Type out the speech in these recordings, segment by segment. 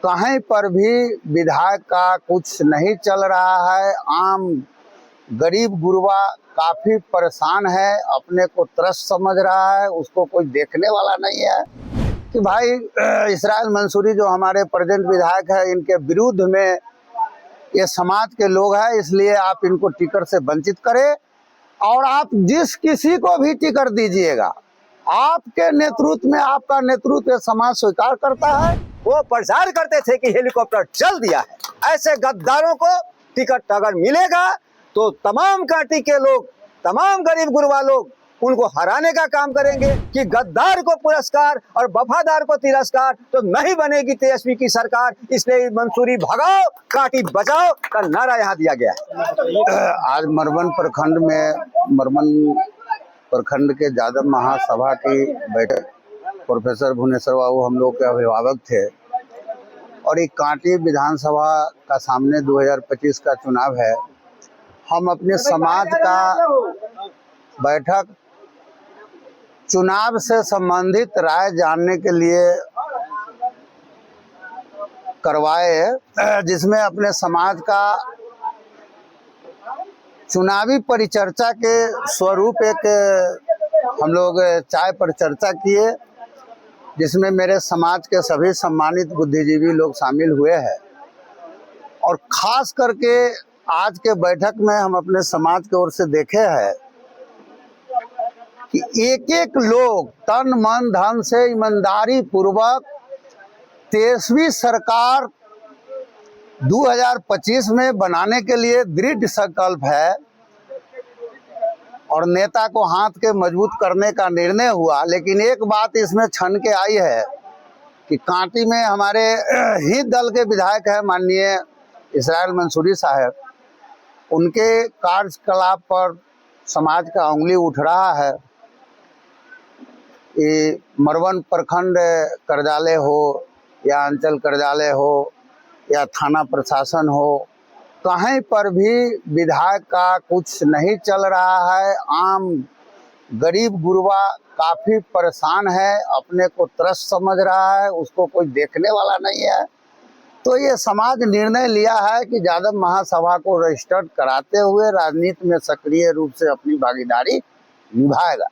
कहीं पर भी विधायक का कुछ नहीं चल रहा है। आम गरीब गुरबा काफी परेशान है, अपने को त्रस्त समझ रहा है, उसको कोई देखने वाला नहीं है कि भाई इसराइल मंसूरी जो हमारे प्रेजेंट विधायक है, इनके विरुद्ध में ये समाज के लोग हैं, इसलिए आप इनको टिकट से वंचित करें। और आप जिस किसी को भी टिकट दीजिएगा, आपके नेतृत्व में, आपका नेतृत्व समाज स्वीकार करता है। वो प्रचार करते थे कि हेलीकॉप्टर चल दिया है। ऐसे गद्दारों को टिकट अगर मिलेगा तो तमाम पार्टी के लोग, तमाम गरीब गुरबा लोग उनको हराने का काम करेंगे कि गद्दार को पुरस्कार और वफादार को तिरस्कार तो नहीं बनेगी तेजस्वी की सरकार। इसलिए मंसूरी भगाओ, काटी बचाओ का नारा यहाँ दिया गया है। आज मरवन प्रखंड में, मरवन प्रखंड के यादव महासभा की बैठक, प्रोफेसर भुवनेश्वर बाबू हम लोग के अभिभावक थे और एक कांटी विधानसभा का सामने 2025 का चुनाव है। हम अपने समाज का बैठक चुनाव से संबंधित राय जानने के लिए करवाए, जिसमें अपने समाज का चुनावी परिचर्चा के स्वरूप एक हम लोग चाय पर चर्चा किए, जिसमें मेरे समाज के सभी सम्मानित बुद्धिजीवी लोग शामिल हुए हैं। और खास करके आज के बैठक में हम अपने समाज की ओर से देखे हैं कि एक एक लोग तन मन धन से ईमानदारी पूर्वक तेजस्वी सरकार 2025 में बनाने के लिए दृढ़ संकल्प है और नेता को हाथ के मजबूत करने का निर्णय हुआ। लेकिन एक बात इसमें छन के आई है कि कांटी में हमारे ही दल के विधायक है माननीय इसराइल मंसूरी साहब, उनके कार्यकलाप पर समाज का उंगली उठ रहा है। ये मरवन प्रखंड कार्यालय हो या अंचल कार्यालय हो या थाना प्रशासन हो, कहीं पर भी विधायक का कुछ नहीं चल रहा है। आम गरीब गुरबा काफी परेशान है, अपने को त्रस्त समझ रहा है, उसको कोई देखने वाला नहीं है। तो ये समाज निर्णय लिया है कि यादव महासभा को रजिस्टर्ड कराते हुए राजनीति में सक्रिय रूप से अपनी भागीदारी निभाएगा।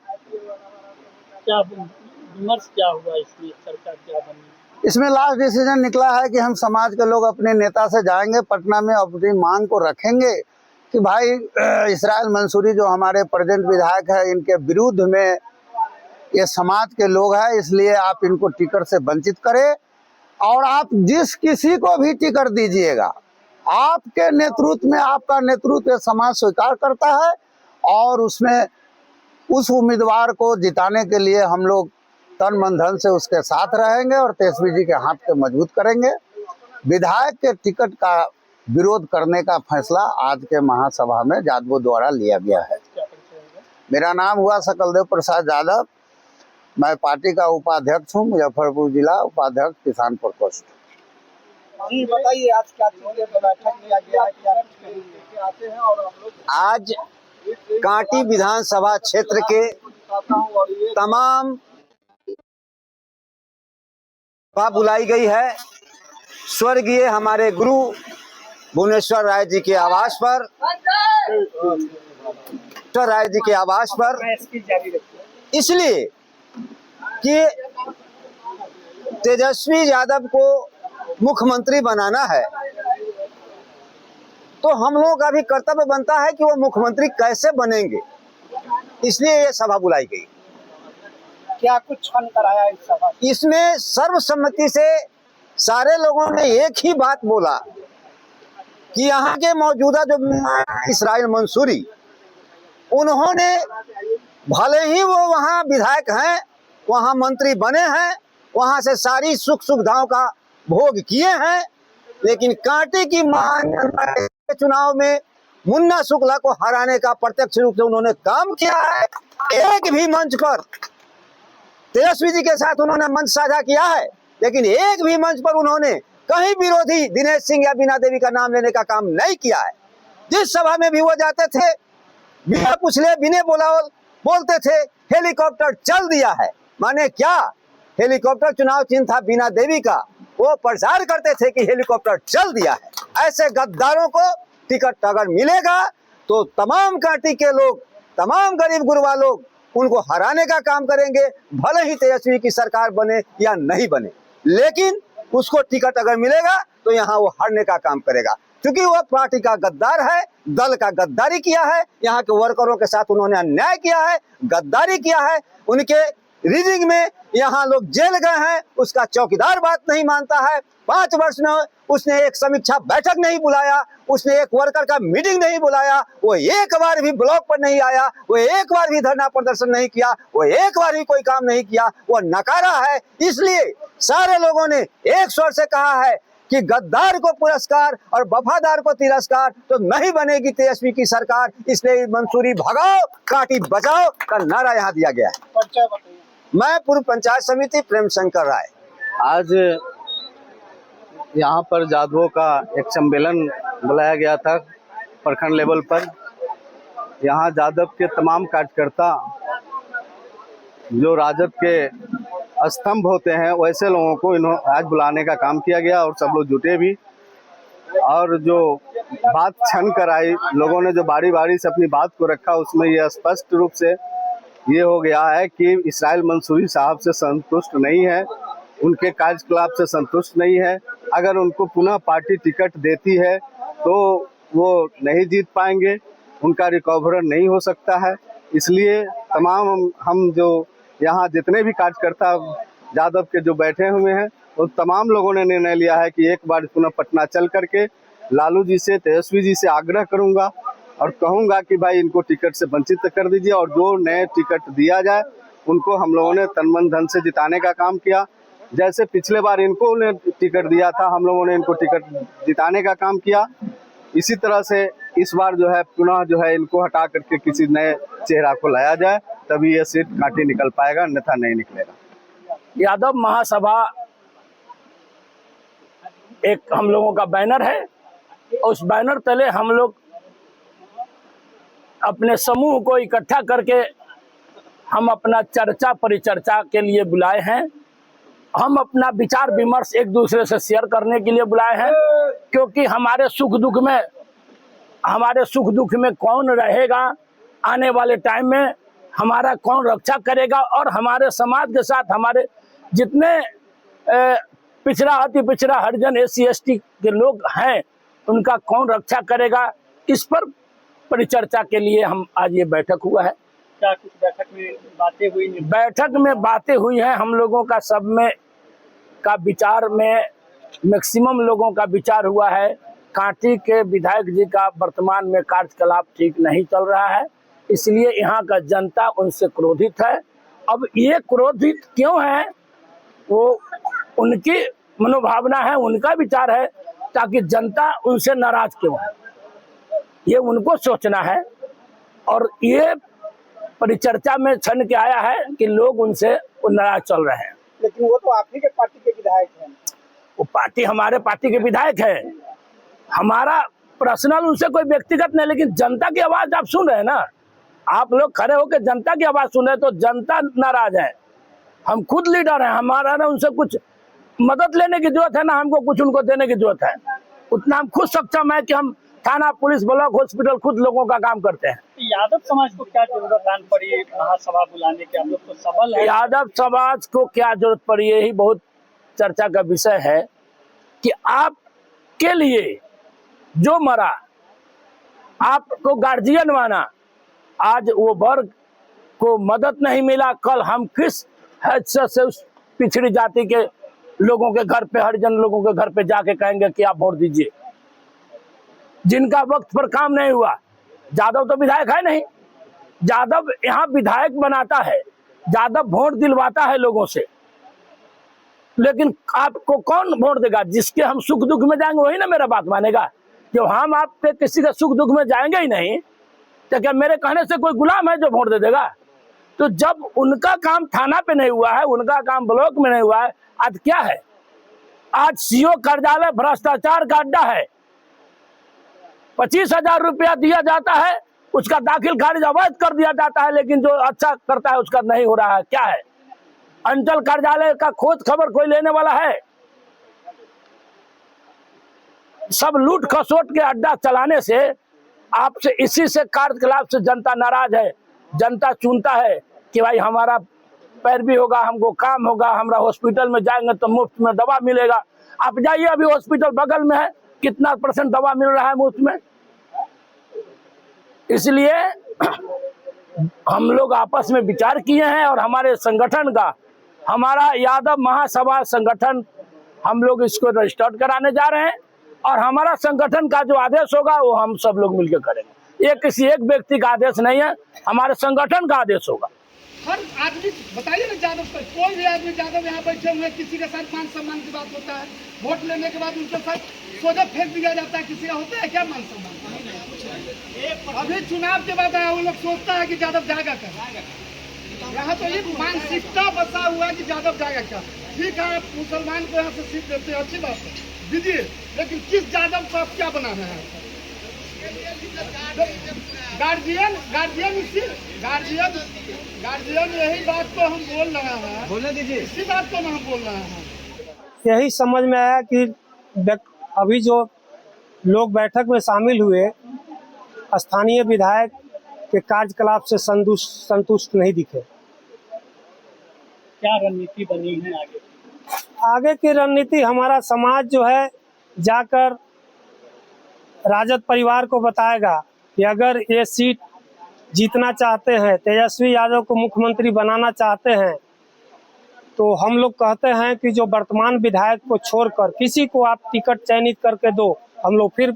क्या विमर्श क्या हुआ, इसमें सरकार क्या बनी? इसमें लास्ट डिसीजन निकला है कि हम समाज के लोग अपने नेता से जाएंगे पटना में, अपनी मांग को रखेंगे कि भाई इसराइल मंसूरी जो हमारे प्रेजेंट विधायक है, इनके विरुद्ध में ये समाज के लोग हैं, इसलिए आप इनको टिकट से वंचित करें। और आप जिस किसी को भी टिकट दीजिएगा, आपके नेतृत्व में, आपका नेतृत्व समाज स्वीकार करता है और उसमें उस उम्मीदवार को जिताने के लिए हम लोग तन मन धन से उसके साथ रहेंगे और तेजस्वी जी के हाथ के मजबूत करेंगे। विधायक के टिकट का विरोध करने का फैसला आज के महासभा में यादवों द्वारा लिया गया है। मेरा नाम हुआ सकलदेव प्रसाद यादव, मैं पार्टी का उपाध्यक्ष हूँ, मुजफ्फरपुर जिला उपाध्यक्ष किसान प्रकोष्ठ। जी बताइए, आज क्या बैठक लिया गया है, क्या कुछ आते हैं? और हम लोग आज कांटी विधानसभा क्षेत्र के तमाम सभा बुलाई गई है स्वर्गीय हमारे गुरु भुवनेश्वर राय जी के आवास पर, इसलिए कि तेजस्वी यादव को मुख्यमंत्री बनाना है। तो हम लोगों का भी कर्तव्य बनता है कि वो मुख्यमंत्री कैसे बनेंगे, इसलिए ये सभा बुलाई गई। क्या कुछ छन कराया इस सभा? इसमें सर्वसम्मति से सारे लोगों ने एक ही बात बोला कि यहाँ के मौजूदा जो इसराइल मंसूरी, उन्होंने भले ही वो वहाँ विधायक हैं, वहाँ मंत्री बने हैं, वहाँ से सारी सुख सुविधाओं का भोग किए हैं, लेकिन कांटी की चुनाव में मुन्ना शुक्ला को हराने का प्रत्यक्ष रूप से उन्होंने काम किया है। एक भी मंच पर तेजस्वी जी के साथ उन्होंने मंच साझा किया है, लेकिन एक भी मंच पर उन्होंने कहीं विरोधी दिनेश सिंह या बीना देवी का नाम लेने का काम नहीं किया है। जिस सभा में भी वो जाते थे, बिना पूछले बिना बोलते थे हेलीकॉप्टर चल दिया है। माने क्या? हेलीकॉप्टर चुनाव चिन्ह था बीना देवी का, वो प्रचार करते थे कि हेलीकॉप्टर चल दिया है। ऐसे गद्दारों को टिकट अगर मिलेगा तो तमाम पार्टी के लोग, तमाम गरीब गुरबा लोग उनको हराने का काम करेंगे, भले ही तेजस्वी की सरकार बने या नहीं बने, लेकिन उसको टिकट अगर मिलेगा तो यहाँ वो हरने का काम करेगा, क्योंकि वो पार्टी का गद्दार है, दल का गद्दारी किया है, यहाँ के वर्करों के साथ उन्होंने अन्याय किया है, गद्दारी किया है, उनके रीडिंग में यहाँ लोग जेल गए हैं, उसका चौकीदार बात नहीं मानता है। 5 वर्ष में उसने एक समीक्षा बैठक नहीं बुलाया, उसने एक वर्कर का मीटिंग नहीं बुलाया, वो एक बार भी ब्लॉक पर नहीं आया, वो एक बार भी धरना प्रदर्शन नहीं किया, वो एक बार भी कोई काम नहीं किया, वो नकारा है। इसलिए सारे लोगों ने एक स्वर से कहा है कि गद्दार को पुरस्कार और वफादार को तिरस्कार, तो नहीं बनेगी तेजस्वी की सरकार। इसलिए मंसूरी भगाओ, काटी बचाओ का नारा यहाँ दिया गया है। परिचय बताइए। मैं पूर्व पंचायत समिति प्रेम शंकर राय। आज यहाँ पर जादवों का एक सम्मेलन बुलाया गया था प्रखंड लेवल पर। यहाँ जादव के तमाम कार्यकर्ता जो राजद के स्तंभ होते हैं, वैसे लोगों को आज बुलाने का काम किया गया और सब लोग जुटे भी। और जो बात छन कर आई, लोगों ने जो बारी बारी से अपनी बात को रखा, उसमें यह स्पष्ट रूप से ये हो गया है कि इसराइल मंसूरी साहब से संतुष्ट नहीं है, उनके कार्यकलाप से संतुष्ट नहीं है। अगर उनको पुनः पार्टी टिकट देती है तो वो नहीं जीत पाएंगे, उनका रिकवर नहीं हो सकता है। इसलिए तमाम हम जो यहाँ जितने भी कार्यकर्ता जादव के जो बैठे हुए हैं, उन तमाम लोगों ने निर्णय लिया है कि एक बार पुनः पटना चल करके लालू जी से, तेजस्वी जी से आग्रह करूँगा और कहूँगा कि भाई इनको टिकट से वंचित कर दीजिए, और जो नए टिकट दिया जाए उनको हम लोगों ने तन मन धन से जिताने का काम किया। जैसे पिछले बार इनको ने टिकट दिया था, हम लोगों ने इनको टिकट जिताने का काम किया। इसी तरह से इस बार जो है पुनः जो है इनको हटा करके किसी नए चेहरा को लाया जाए, तभी ये सीट काटी निकल पाएगा, अन्यथा नहीं निकलेगा। यादव महासभा एक हम लोगों का बैनर है, उस बैनर तले हम लोग अपने समूह को इकट्ठा करके हम अपना चर्चा परिचर्चा के लिए बुलाए हैं। हम अपना विचार विमर्श एक दूसरे से शेयर करने के लिए बुलाए हैं, क्योंकि हमारे सुख दुख में कौन रहेगा, आने वाले टाइम में हमारा कौन रक्षा करेगा, और हमारे समाज के साथ हमारे जितने पिछड़ा अति पिछड़ा हरिजन SC ST के लोग हैं, उनका कौन रक्षा करेगा, इस पर परिचर्चा के लिए हम आज ये बैठक हुआ है। क्या कुछ बैठक में बातें हुई? बैठक में बातें हुई हैं, हम लोगों का सब में का विचार में मैक्सिमम लोगों का विचार हुआ है। कांटी के विधायक जी का वर्तमान में कार्यकलाप ठीक नहीं चल रहा है, इसलिए यहाँ का जनता उनसे क्रोधित है। अब ये क्रोधित क्यों है, वो उनकी मनोभावना है, उनका विचार है, ताकि जनता उनसे नाराज क्यों है, ये उनको सोचना है। और ये परिचर्चा में छन के आया है कि लोग उनसे नाराज चल रहे हैं। लेकिन वो तो आप ही के पार्टी के विधायक हैं। वो पार्टी हमारे पार्टी के विधायक है, हमारा पर्सनल उनसे कोई व्यक्तिगत नहीं, लेकिन जनता की आवाज आप सुन रहे हैं ना, आप लोग खड़े होकर जनता की आवाज सुन रहे हैं, तो जनता नाराज है। हम खुद लीडर हैं, हमारा ना उनसे कुछ मदद लेने की जरूरत है, ना हमको कुछ उनको देने की जरूरत है। उतना हम खुद सक्षम है कि हम थाना, पुलिस, ब्लॉक, हॉस्पिटल खुद लोगों का काम करते हैं। यादव समाज को क्या जरूरत आन पड़ी महासभा बुलाने की? हम लोग तो सबल है। यादव समाज को क्या जरूरत पड़ी, यही बहुत चर्चा का विषय है कि आपके लिए जो मरा, आपको गार्जियन माना, आज वो वर्ग को मदद नहीं मिला, कल हम किस हैसियत से उस पिछड़ी जाति के लोगों के घर पे, हरिजन लोगों के घर पे जाके कहेंगे कि आप वोट दीजिए, जिनका वक्त पर काम नहीं हुआ। जादव तो विधायक है नहीं, जादव यहाँ विधायक बनाता है, जादव वोट दिलवाता है लोगों से, लेकिन आपको कौन वोट देगा? जिसके हम सुख दुख में जाएंगे वही ना मेरा बात मानेगा। जो हम आपके किसी के सुख दुख में जाएंगे ही नहीं, तो क्या मेरे कहने से कोई गुलाम है जो वोट दे देगा? तो जब उनका काम थाना पे नहीं हुआ है, उनका काम ब्लॉक में नहीं हुआ है, आज क्या है? आज CO कार्यालय भ्रष्टाचार का अड्डा है। 25,000 रुपया दिया जाता है, उसका दाखिल खारिज अवैध कर दिया जाता है, लेकिन जो अच्छा करता है उसका नहीं हो रहा है। क्या है? अंचल कार्यालय का खोज खबर कोई लेने वाला है? सब लूट खसोट के अड्डा चलाने से आपसे इसी से कार्यकलाप से जनता नाराज है। जनता चुनता है कि भाई हमारा पैरवी होगा, हमको काम होगा, हमारा हॉस्पिटल में जाएंगे तो मुफ्त में दवा मिलेगा। आप जाइए, अभी हॉस्पिटल बगल में है, कितना % दवा मिल रहा है मुफ्त में। इसलिए हम लोग आपस में विचार किए हैं और हमारे संगठन का, हमारा यादव महासभा संगठन, हम लोग इसको रजिस्टर्ड कराने जा रहे हैं और हमारा संगठन का जो आदेश होगा वो हम सब लोग मिलकर करेंगे। ये किसी एक व्यक्ति का आदेश नहीं है, हमारे संगठन का आदेश होगा। हर आदमी बताइए ना, यादव को कोई भी आदमी यादव यहाँ बैठे हुए किसी के साथ मान सम्मान की बात होता है, वोट लेने के बाद उनके साथ सोजा फेंक दिया जाता है, किसी का होता है क्या मान सम्मान? अभी चुनाव के बाद वो लोग सोचता है कि यादव जाएगा क्या। यहाँ तो ये मानसिकता बसा हुआ है कि यादव जाएगा क्या। ठीक है, मुसलमान को यहाँ से सीट देते हैं, अच्छी बात है, दीजिए, लेकिन किस यादव को आप क्या बना रहे हैं? गार्जियन यही बात को हम बोल रहे हैं, बोलने दीजिए, इसी बात को हम बोल रहे हैं। यही समझ में आया कि अभी जो लोग बैठक में शामिल हुए स्थानीय विधायक के कार्यकलाप से संतुष्ट नहीं दिखे। क्या रणनीति बनी है आगे? आगे की रणनीति, हमारा समाज जो है जाकर राजद परिवार को बताएगा कि अगर ये सीट जीतना चाहते हैं, तेजस्वी यादव को मुख्यमंत्री बनाना चाहते हैं, तो हम लोग कहते हैं कि जो वर्तमान विधायक को छोड़कर किसी को आप टिकट चयनित करके दो, हम लोग फिर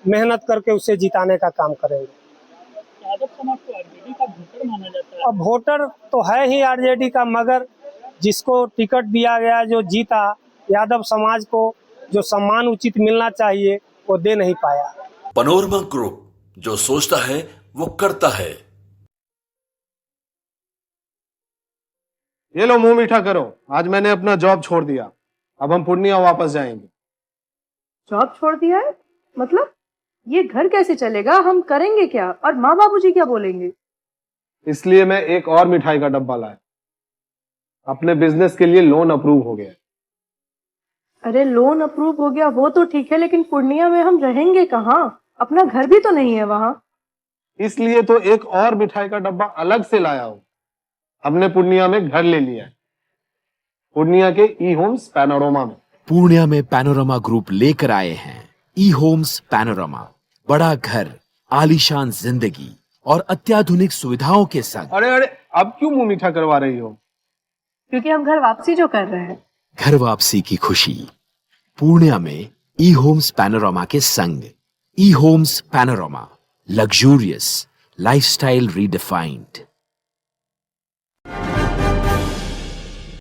मेहनत करके उसे जिताने का काम करेंगे। यादव समाज को आरजेडी का वोटर माना जाता है। अब वोटर तो है ही आरजेडी का, मगर जिसको टिकट दिया गया, जो जीता, यादव समाज को जो सम्मान उचित मिलना चाहिए वो दे नहीं पाया। पैनोरमा ग्रुप, जो सोचता है वो करता है। ये लो, मुंह मीठा करो, आज मैंने अपना जॉब छोड़ दिया, अब हम पूर्णिया वापस जाएंगे। जॉब छोड़ दिया है? मतलब ये घर कैसे चलेगा? हम करेंगे क्या? और माँ बाबूजी क्या बोलेंगे? इसलिए मैं एक और मिठाई का डब्बा लाया, अपने बिजनेस के लिए लोन अप्रूव हो गया। अरे लोन अप्रूव हो गया वो तो ठीक है, लेकिन पूर्णिया में हम रहेंगे कहाँ? अपना घर भी तो नहीं है वहाँ। इसलिए तो एक और मिठाई का डब्बा अलग से लाया हूँ। हमने पूर्णिया में घर ले लिया है, पूर्णिया के ई होम्स पैनोरमा में। पूर्णिया में पैनोरमा ग्रुप लेकर आए हैं ई होम्स पैनोरमा। बड़ा घर, आलीशान जिंदगी और अत्याधुनिक सुविधाओं के संग। अरे अब क्यों मुंह मीठा करवा रही हो? क्योंकि हम घर वापसी जो कर रहे हैं। घर वापसी की खुशी पूर्णिया में ई होम्स पैनोरमा के संग। E homes panorama, luxurious lifestyle redefined.